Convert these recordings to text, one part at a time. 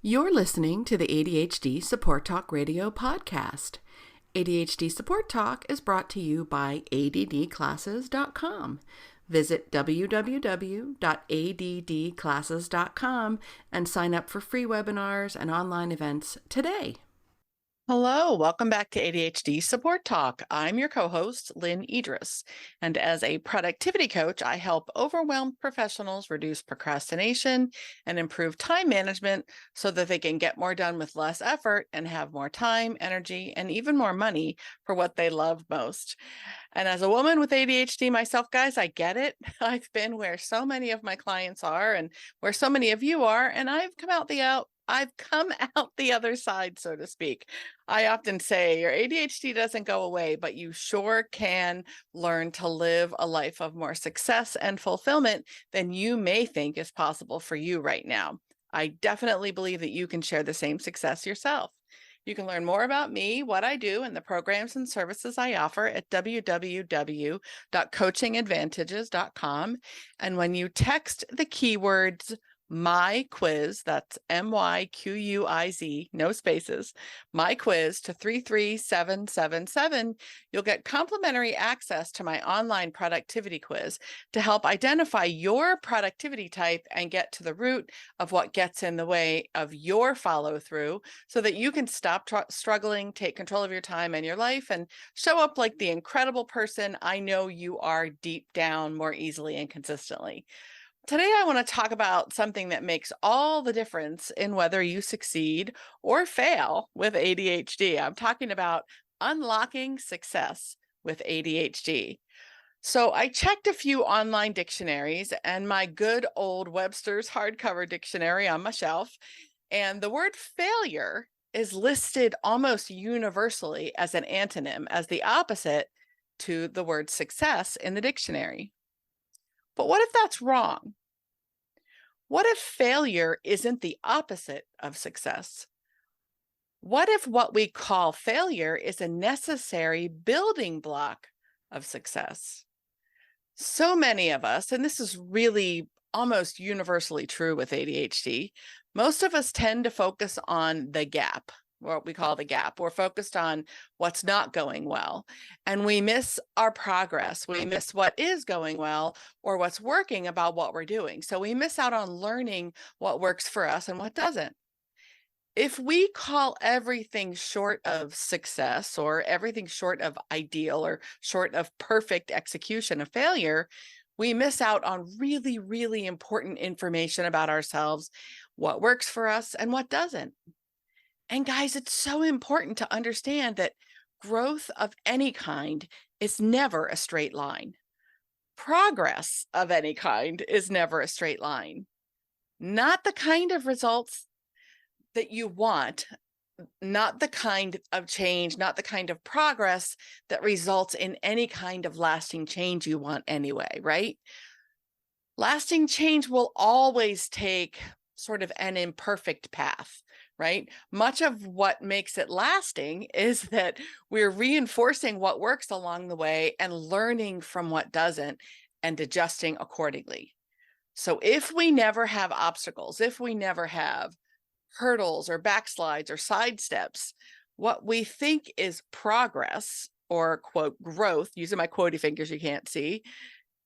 You're listening to the ADHD Support Talk radio podcast. ADHD Support Talk is brought to you by addclasses.com. Visit www.addclasses.com and sign up for free webinars and online events today. Hello, welcome back to ADHD Support Talk. I'm your co-host, Lynne Edris, and as a productivity coach, I help overwhelmed professionals reduce procrastination and improve time management so that they can get more done with less effort and have more time, energy, and even more money for what they love most. And as a woman with ADHD myself, guys, I get it. I've been where so many of my clients are and where so many of you are, and I've come out the other side, so to speak. I often say your ADHD doesn't go away, but you sure can learn to live a life of more success and fulfillment than you may think is possible for you right now. I definitely believe that you can share the same success yourself. You can learn more about me, what I do, and the programs and services I offer at www.coachingadvantages.com. And when you text the keywords my quiz, that's MYQUIZ, no spaces, my quiz to 33777, you'll get complimentary access to my online productivity quiz to help identify your productivity type and get to the root of what gets in the way of your follow through so that you can stop struggling, take control of your time and your life, and show up like the incredible person I know you are deep down more easily and consistently. Today, I want to talk about something that makes all the difference in whether you succeed or fail with ADHD. I'm talking about unlocking success with ADHD. So I checked a few online dictionaries and my good old Webster's hardcover dictionary on my shelf, and the word failure is listed almost universally as an antonym, as the opposite to the word success in the dictionary. But what if that's wrong? What if failure isn't the opposite of success? What if what we call failure is a necessary building block of success? So many of us, and this is really almost universally true with ADHD, most of us tend to focus on the gap, what we call the gap. We're focused on what's not going well, and we miss our progress. We miss what is going well or what's working about what we're doing. So we miss out on learning what works for us and what doesn't. If we call everything short of success or everything short of ideal or short of perfect execution a failure, we miss out on really, really important information about ourselves, what works for us and what doesn't. And guys, it's so important to understand that growth of any kind is never a straight line. Progress of any kind is never a straight line. Not the kind of results that you want, not the kind of change, not the kind of progress that results in any kind of lasting change you want anyway, right? Lasting change will always take sort of an imperfect path, right? Much of what makes it lasting is that we're reinforcing what works along the way and learning from what doesn't and adjusting accordingly. So if we never have obstacles, if we never have hurdles or backslides or sidesteps, what we think is progress or quote growth, using my quotey fingers you can't see,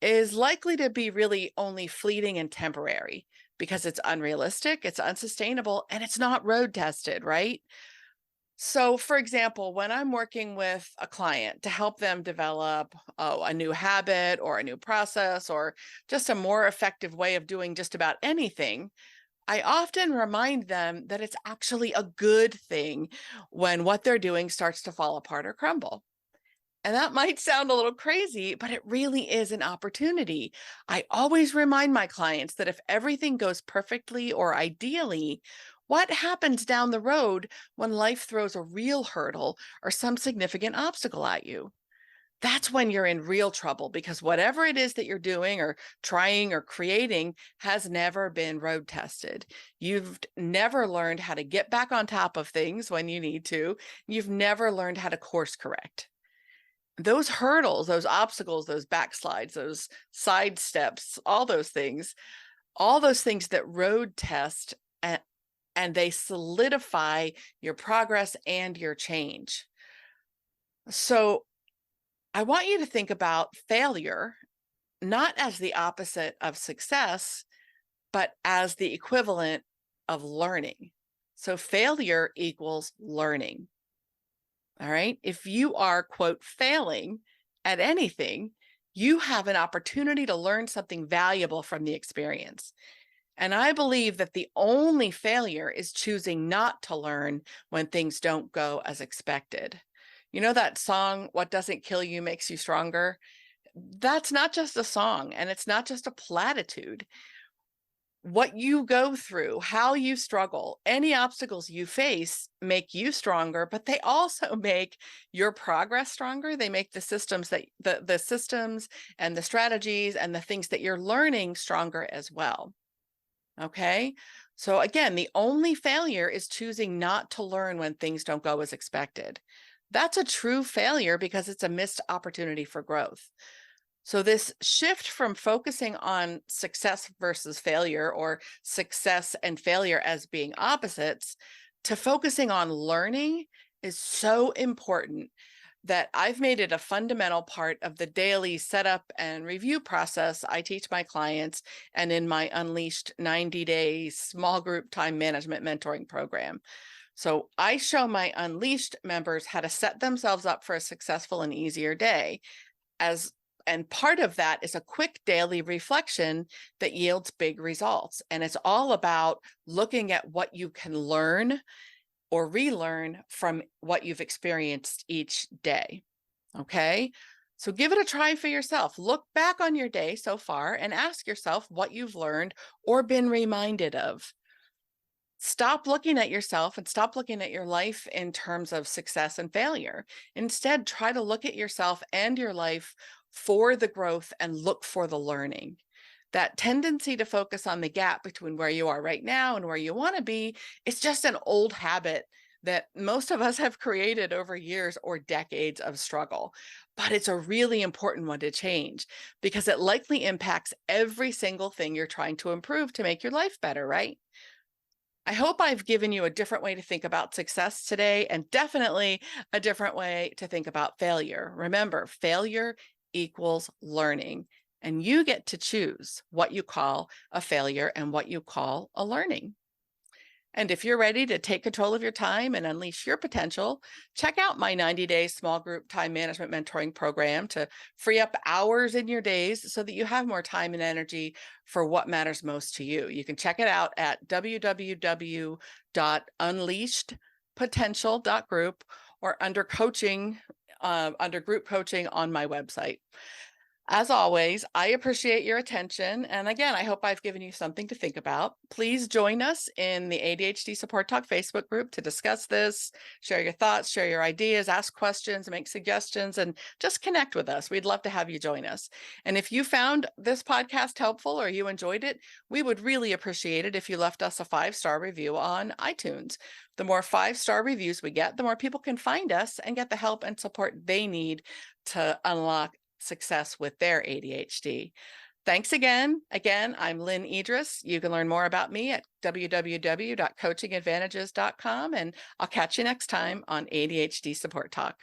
is likely to be really only fleeting and temporary because it's unrealistic, it's unsustainable, and it's not road tested, right? So, for example, when I'm working with a client to help them develop a new habit or a new process or just a more effective way of doing just about anything, I often remind them that it's actually a good thing when what they're doing starts to fall apart or crumble. And that might sound a little crazy, but it really is an opportunity. I always remind my clients that if everything goes perfectly or ideally, what happens down the road when life throws a real hurdle or some significant obstacle at you? That's when you're in real trouble because whatever it is that you're doing or trying or creating has never been road tested. You've never learned how to get back on top of things when you need to. You've never learned how to course correct. Those hurdles, those obstacles, those backslides, those side steps, all those things that road test and they solidify your progress and your change. So I want you to think about failure not as the opposite of success, but as the equivalent of learning. So failure equals learning. All right. If you are, quote, failing at anything, you have an opportunity to learn something valuable from the experience. And I believe that the only failure is choosing not to learn when things don't go as expected. You know that song, What Doesn't Kill You Makes You Stronger? That's not just a song, and it's not just a platitude. What you go through, how you struggle, any obstacles you face make you stronger, but they also make your progress stronger. They make the systems that the systems and the strategies and the things that you're learning stronger as well. Okay. So again, the only failure is choosing not to learn when things don't go as expected. That's a true failure because it's a missed opportunity for growth. So this shift from focusing on success versus failure, or success and failure as being opposites, to focusing on learning is so important that I've made it a fundamental part of the daily setup and review process I teach my clients and in my Unleashed 90-day small group time management mentoring program. So I show my Unleashed members how to set themselves up for a successful and easier day, and part of that is a quick daily reflection that yields big results. And it's all about looking at what you can learn or relearn from what you've experienced each day. Okay. So give it a try for yourself. Look back on your day so far and ask yourself what you've learned or been reminded of. Stop looking at yourself and stop looking at your life in terms of success and failure. Instead, try to look at yourself and your life for the growth and look for the learning. That tendency to focus on the gap between where you are right now and where you want to be is just an old habit that most of us have created over years or decades of struggle. But it's a really important one to change because it likely impacts every single thing you're trying to improve to make your life better, right? I hope I've given you a different way to think about success today, and definitely a different way to think about failure. Remember, failure equals learning, and you get to choose what you call a failure and what you call a learning. And if you're ready to take control of your time and unleash your potential, check out my 90-day small group time management mentoring program to free up hours in your days so that you have more time and energy for what matters most to you. You can check it out at www.unleashedpotential.group or under coaching, under group coaching on my website. As always, I appreciate your attention. And again, I hope I've given you something to think about. Please join us in the ADHD Support Talk Facebook group to discuss this, share your thoughts, share your ideas, ask questions, make suggestions, and just connect with us. We'd love to have you join us. And if you found this podcast helpful or you enjoyed it, we would really appreciate it if you left us a 5-star review on iTunes. The more 5-star reviews we get, the more people can find us and get the help and support they need to unlock success with their ADHD. Thanks again. Again, I'm Lynne Edris. You can learn more about me at www.coachingadvantages.com, and I'll catch you next time on ADHD Support Talk.